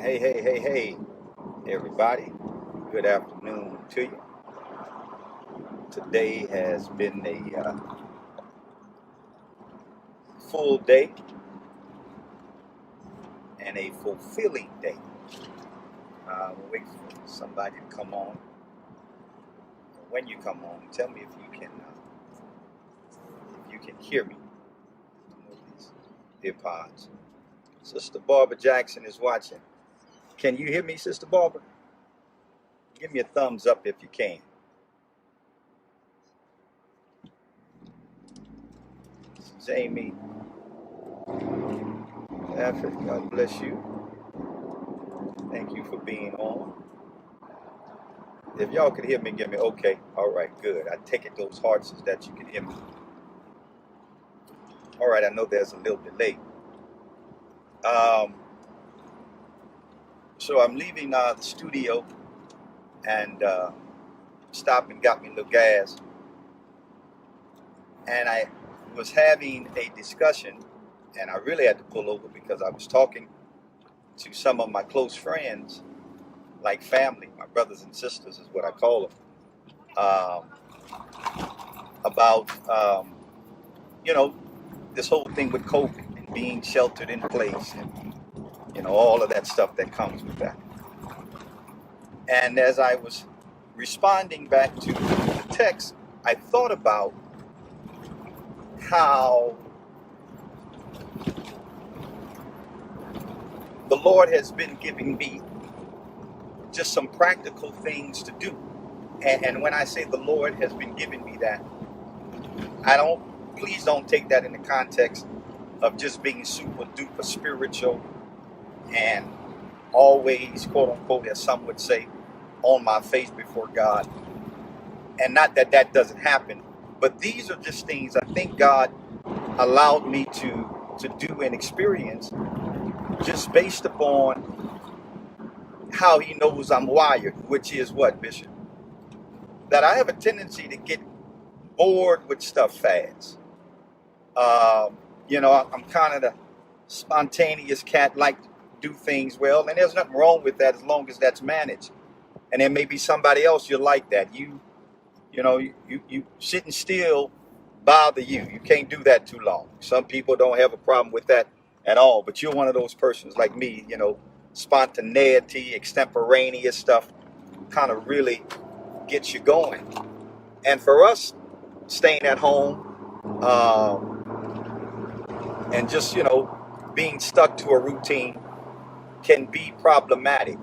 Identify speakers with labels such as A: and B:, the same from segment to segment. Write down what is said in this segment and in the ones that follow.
A: Hey, everybody. Good afternoon to you. Today has been a full day and a fulfilling day. We'll wait for somebody to come on. When you come on, tell me if you can hear me. These earpods. Sister Barbara Jackson is watching. Can you hear me, Sister Barbara? Give me a thumbs up if you can. Jamie, Africa, God bless you. Thank you for being on. If y'all could hear me, give me okay. All right, good. I take it those hearts is that you can hear me. All right, I know there's a little delay. So I'm leaving the studio and stopped and got me a little gas. And I was having a discussion, and I really had to pull over because I was talking to some of my close friends, like family, my brothers and sisters is what I call them, about, this whole thing with COVID and being sheltered in place and, all of that stuff that comes with that. And as I was responding back to the text, I thought about how the Lord has been giving me just some practical things to do. And when I say the Lord has been giving me that, please don't take that in the context of just being super duper spiritual and always, quote unquote, as some would say, on my face before God. And not that that doesn't happen, but these are just things I think God allowed me to do and experience just based upon how he knows I'm wired, which is what, Bishop? That I have a tendency to get bored with stuff fast. I'm kind of the spontaneous cat, like to do things well, and there's nothing wrong with that as long as that's managed. And there may be somebody else you like that. You sitting still bother you. You can't do that too long. Some people don't have a problem with that at all, but you're one of those persons like me, spontaneity, extemporaneous stuff kind of really gets you going. And for us, staying at home and just, being stuck to a routine can be problematic.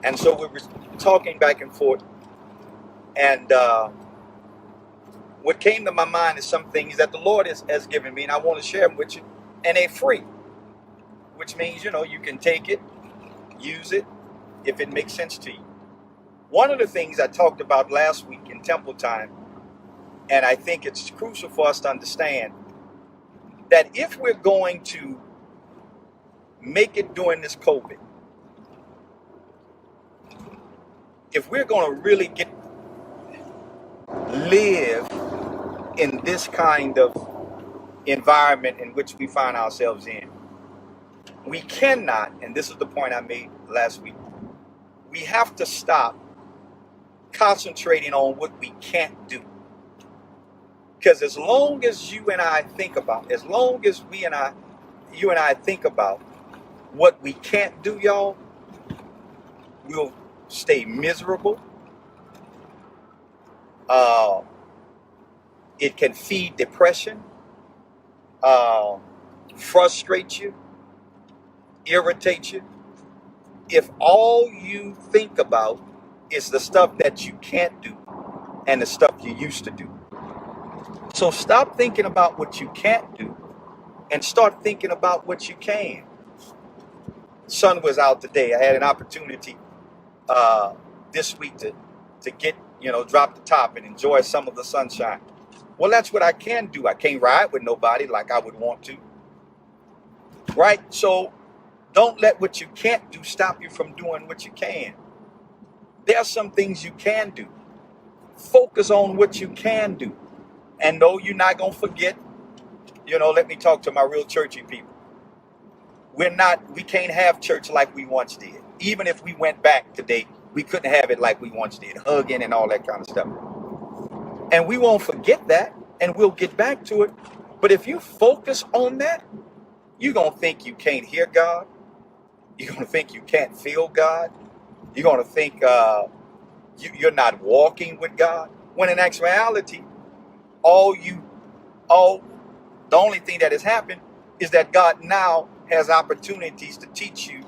A: And so we were talking back and forth, and what came to my mind is some things that the Lord has given me, and I want to share them with you, and they're free, which means, you can take it, use it, if it makes sense to you. One of the things I talked about last week in Temple Time, and I think it's crucial for us to understand, that if we're going to make it during this COVID, if we're going to really live in this kind of environment in which we find ourselves in, we cannot, and this is the point I made last week, we have to stop concentrating on what we can't do. Because as long as you and I think about, you and I think about what we can't do, y'all, we'll stay miserable. It can feed depression, frustrate you, irritate you. If all you think about is the stuff that you can't do and the stuff you used to do. So stop thinking about what you can't do and start thinking about what you can. Sun was out today. I had an opportunity this week to get, drop the top and enjoy some of the sunshine. Well, that's what I can do. I can't ride with nobody like I would want to, right? So don't let what you can't do stop you from doing what you can. There are some things you can do. Focus on what you can do. And no, you're not going to forget. Let me talk to my real churchy people. We can't have church like we once did. Even if we went back today, we couldn't have it like we once did, hugging and all that kind of stuff. And we won't forget that, and we'll get back to it. But if you focus on that, you're going to think you can't hear God. You're going to think you can't feel God. You're going to think you're not walking with God. When in actuality, the only thing that has happened is that God now has opportunities to teach you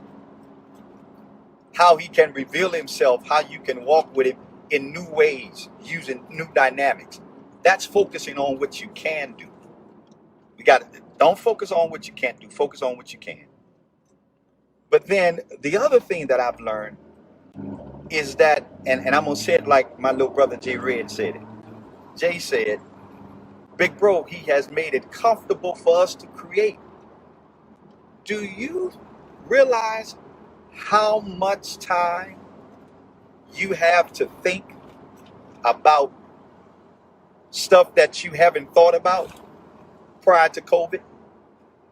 A: how he can reveal himself, how you can walk with him in new ways, using new dynamics. That's focusing on what you can do. Don't focus on what you can't do. Focus on what you can. But then the other thing that I've learned is that, and I'm going to say it like my little brother Jay Red said it. Jay said, big bro, he has made it comfortable for us to create. Do you realize how much time you have to think about stuff that you haven't thought about prior to COVID?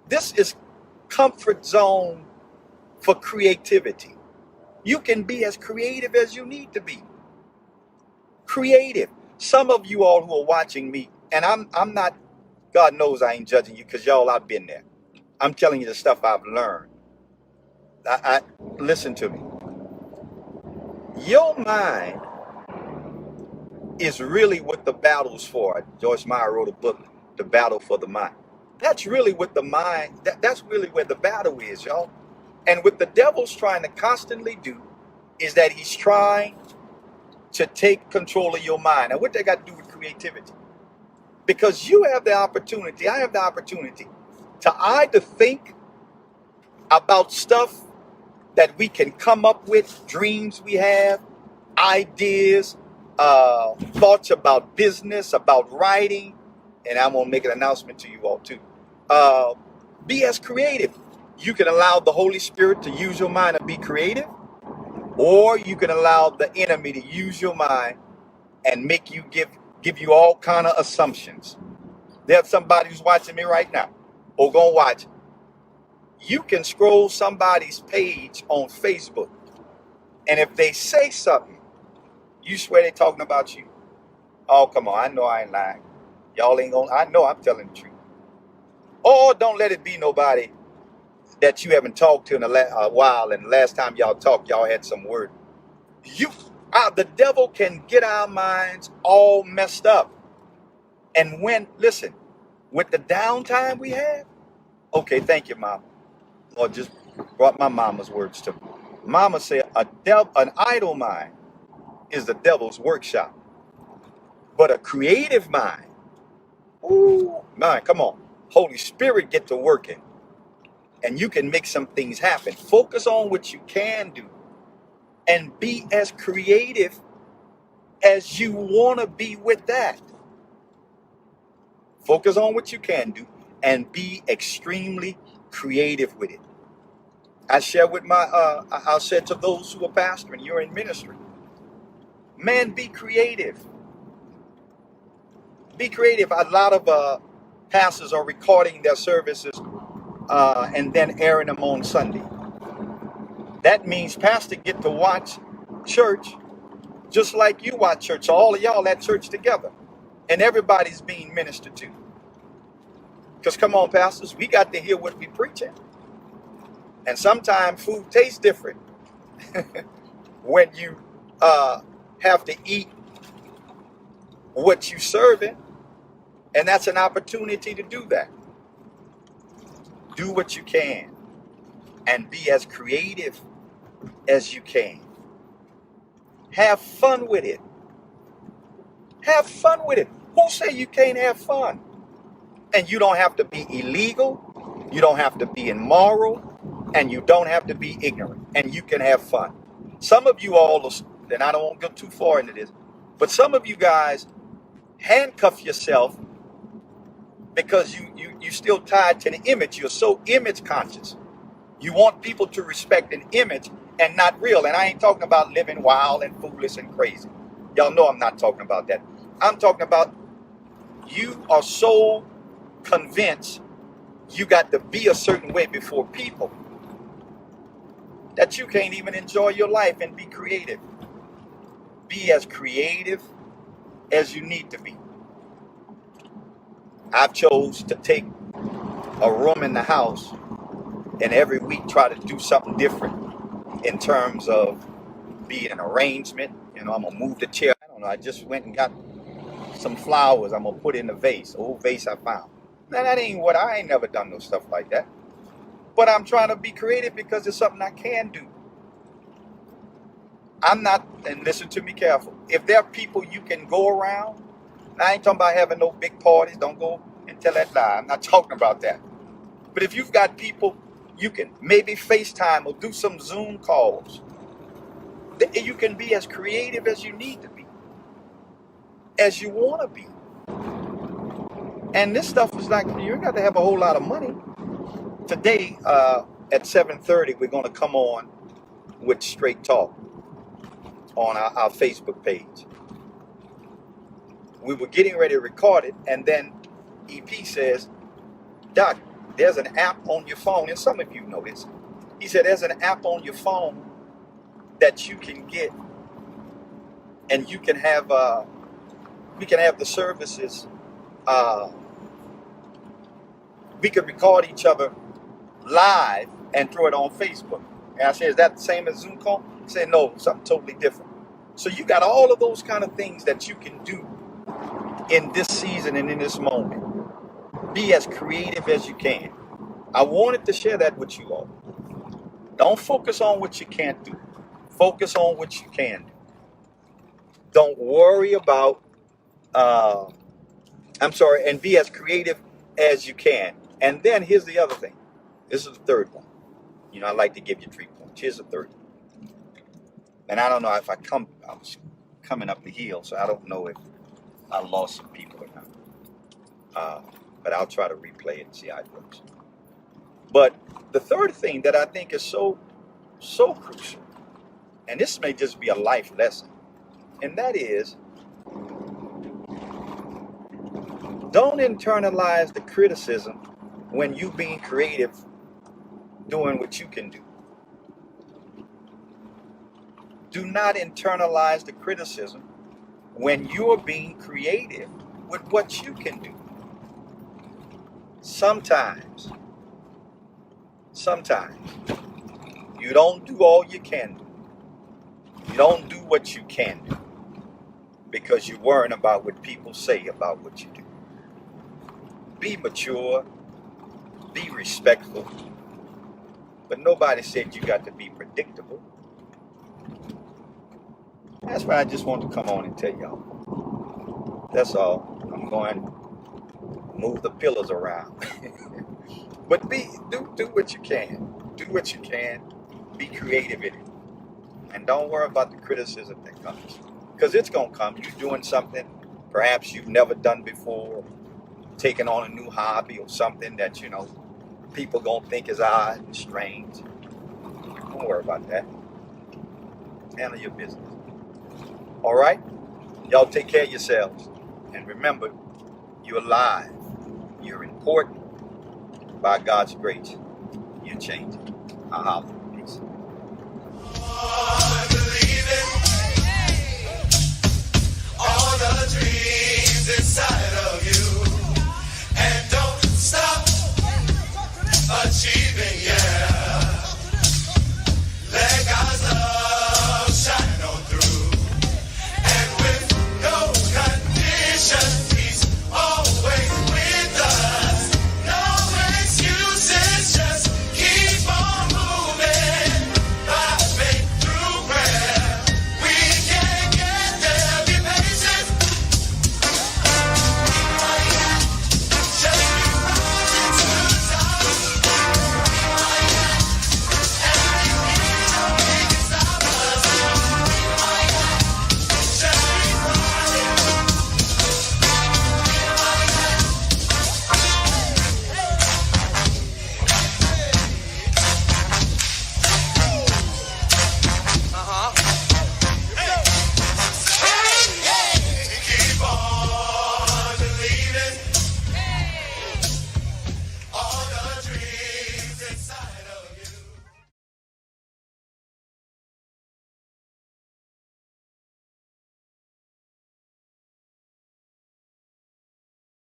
A: This is comfort zone for creativity. You can be as creative as you need to be. Creative. Some of you all who are watching me, and I'm not, God knows I ain't judging you because y'all, I've been there. I'm telling you the stuff I've learned. I listen to me. Your mind is really what the battle's for. Joyce Meyer wrote a book, The Battle for the Mind. That's really what the mind, that's really where the battle is, y'all. And what the devil's trying to constantly do is that he's trying to take control of your mind. And what they got to do with creativity? Because you have the opportunity, I have the opportunity to either think about stuff that we can come up with, dreams we have, ideas, thoughts about business, about writing, and I'm going to make an announcement to you all too. Be as creative. You can allow the Holy Spirit to use your mind and be creative, or you can allow the enemy to use your mind and make you give you all kind of assumptions. There's somebody who's watching me right now, or gonna watch. You can scroll somebody's page on Facebook, and if they say something, you swear they're talking about you. Oh, come on, I know I ain't lying. Y'all ain't gonna, I know I'm telling the truth. Or don't let it be nobody that you haven't talked to in a while, and the last time y'all talked, y'all had some word. The devil can get our minds all messed up. And listen, with the downtime we have, okay, thank you, Mom. Lord just brought my mama's words to me. Mama said, an idle mind is the devil's workshop. But a creative mind, ooh, man, come on. Holy Spirit get to working. And you can make some things happen. Focus on what you can do. And be as creative as you want to be with that. Focus on what you can do and be extremely creative with it. I share with I'll say to those who are pastoring, you're in ministry. Man, be creative. Be creative. A lot of pastors are recording their services and then airing them on Sunday. That means pastor get to watch church just like you watch church. So all of y'all at church together. And everybody's being ministered to. Because come on, pastors, we got to hear what we preaching. And sometimes food tastes different when you have to eat what you serving. And that's an opportunity to do that. Do what you can and be as creative as you can. Have fun with it. Have fun with it. Who say you can't have fun? And you don't have to be illegal. You don't have to be immoral, and you don't have to be ignorant, and you can have fun. Some of you all, and I don't want to go too far into this, but some of you guys handcuff yourself because you still tied to the image. You're so image conscious. You want people to respect an image and not real. And I ain't talking about living wild and foolish and crazy. Y'all know I'm not talking about that. I'm talking about you are so convinced you got to be a certain way before people that you can't even enjoy your life and be creative. Be as creative as you need to be. I've chose to take a room in the house and every week try to do something different in terms of be an arrangement. I'm gonna move the chair. I don't know. I just went and got some flowers. I'm gonna put in a vase, old vase I found. Now that ain't what I ain't never done no stuff like that. But I'm trying to be creative because it's something I can do. I'm not, and listen to me careful. If there are people you can go around, I ain't talking about having no big parties. Don't go and tell that lie. I'm not talking about that. But if you've got people you can maybe FaceTime or do some Zoom calls, you can be as creative as you need to be, as you want to be. And this stuff is like, you ain't got to have a whole lot of money. Today at 7:30, we're going to come on with Straight Talk on our Facebook page. We were getting ready to record it, and then EP says, Doc, there's an app on your phone, and some of you know this. He said, there's an app on your phone that you can get, and you can have, we can have the services, we could record each other live and throw it on Facebook. And I said, is that the same as Zoom call? He said, no, something totally different. So you got all of those kind of things that you can do in this season and in this moment. Be as creative as you can. I wanted to share that with you all. Don't focus on what you can't do. Focus on what you can do. Don't worry about, and be as creative as you can. And then here's the other thing. This is the third one. I like to give you 3 points. Here's the third one. And I don't know if I was coming up the hill, so I don't know if I lost some people or not. But I'll try to replay it and see how it works. But the third thing that I think is so crucial, and this may just be a life lesson, and that is, don't internalize the criticism when you being creative, doing what you can do. Do not internalize the criticism when you're being creative with what you can do. Sometimes, you don't do all you can do. You don't do what you can do because you're worrying about what people say about what you do. Be mature, be respectful, but nobody said you got to be predictable. That's why I just want to come on and tell y'all. That's all. I'm going to move the pillars around. But do what you can. Do what you can. Be creative in it. And don't worry about the criticism that comes. Because it's going to come. You're doing something perhaps you've never done before. Taking on a new hobby or something that, people going to think is odd and strange. Don't worry about that. Handle your business. All right? Y'all take care of yourselves. And remember, you're alive. You're important. By God's grace, you're changing. Peace.